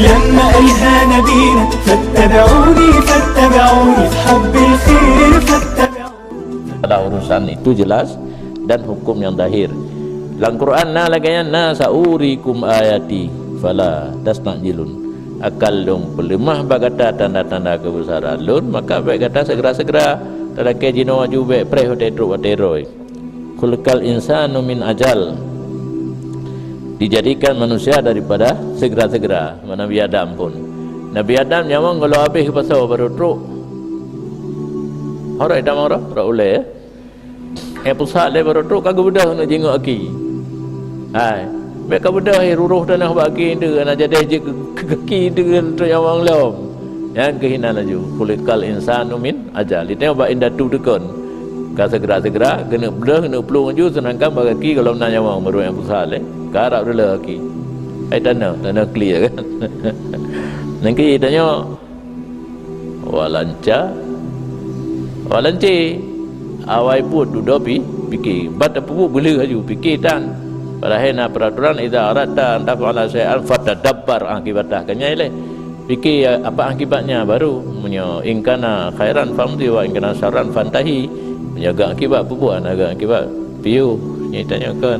لما قالها نبينا فاتبعوني فاتبعوني في حب الخير فاتبعوني. Pada urusan itu jelas dan hukum yang zahir. Dalam Quran lagayan na saurikum ayati fala tasnajilun. Akal dong pelemah bagata tanda-tanda kebesaran lun maka baik kata segera-segera tadake jino ajube pre hotero wateroi. Khulqal insanu min ajal. Dijadikan manusia daripada segera-segera. Nabi Adam pun. Nabi Adam nyawang kalau habis ke pasal baru truk. Horai dah marah, oleh. Pusat le baru truk kagak bedah nak jengok aki. Hai, mereka bedah ruruh tanah bagi dia nak jadi je kaki dengan tu yang wang lom. Yang kehina laju. Khuliqal insanu min ajal. Itu ba inda tu dekon. Ka segera-segera kena bedah kena pelung ju senangkan bagi kalau nak nyawang baru yang pusat le. Karap dulu lagi. Tanah clear kan. Nanti tanya walanca awai pun duduk fikir bat apa pun boleh haju fikir dan padahal peraturan idza aradta an taf'ala syai'an fatadabbar akibatah kanya ile fikir apa akibatnya baru menyo ingkana khairan famdi wa ingkana syarran fantahi menjaga akibat bubuan agak akibat piu nyitanyakan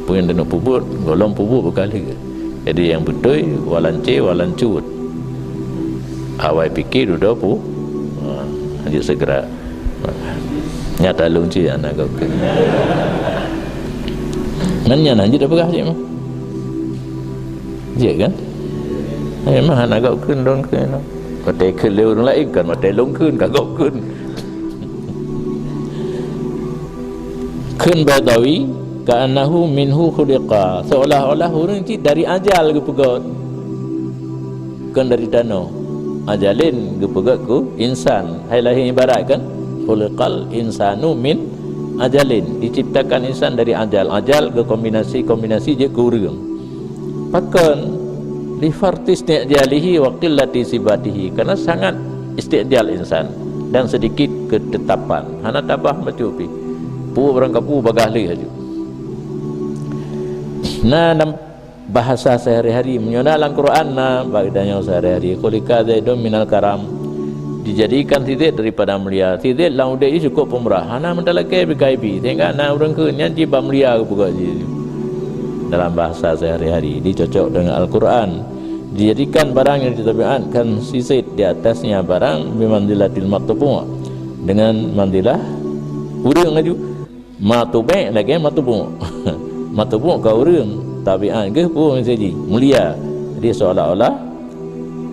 pun yang nak puput golong puput berkali jadi yang betul walancut awai fikir duduk pu hanya segera nyata lunci anak kau ke nanya nanti dah berah je mah je kan memang anak kau ke don ke no patai ke orang lain kan patai long ke kagak kun badawi ka'annahu minhu khuliqa seolah-olah orang itu dari ajal ke pegat kan dari danau ajalin ke pegat ku insan hai lahir ibarat kan khuliqal insanu min ajalin diciptakan insan dari ajal ke kombinasi je ke urang pakan li fartis ni'jalihi wa qillati sibatihi karena sangat istiqjal insan dan sedikit ketetapan hana tabah macupi pu orang kapu bagahli haju dalam bahasa sehari-hari menyona dalam Quran bagdanya sehari-hari khuliqa zaidun minal karam dijadikan titik daripada mulia titik laude ini cukup pemurah hana mentalake BKIP tengok na orang ke nyanyi ba mulia ke buka dalam bahasa sehari-hari dicocok dengan Al-Quran dijadikan barang yang ditabiatkan sisit di atasnya barang bimanzilatil matbu' dengan manzilah urang aju matube lagi matbu' matbu' ka urang tabiat ke pun menjadi mulia jadi seolah-olah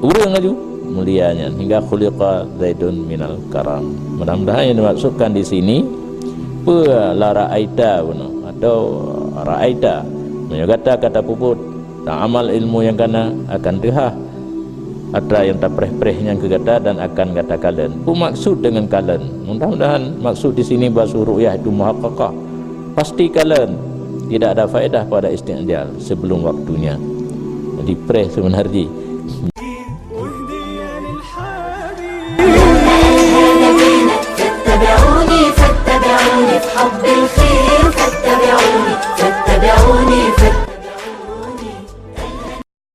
urang aju mulianya hingga khuliqa zaidun minal karam mudah-mudahan yang dimaksudkan di sini la ra'aita atau ra'aita kata puput amal ilmu yang kana akan dihah ada yang tak preh-prehnya ke kata dan akan kata kalian maksud dengan kalian mudah-mudahan maksud di sini bahasa ru'yah itu muhaqqaqah pasti kalian tidak ada faedah pada istiqjal sebelum waktunya. Jadi preh sebenarnya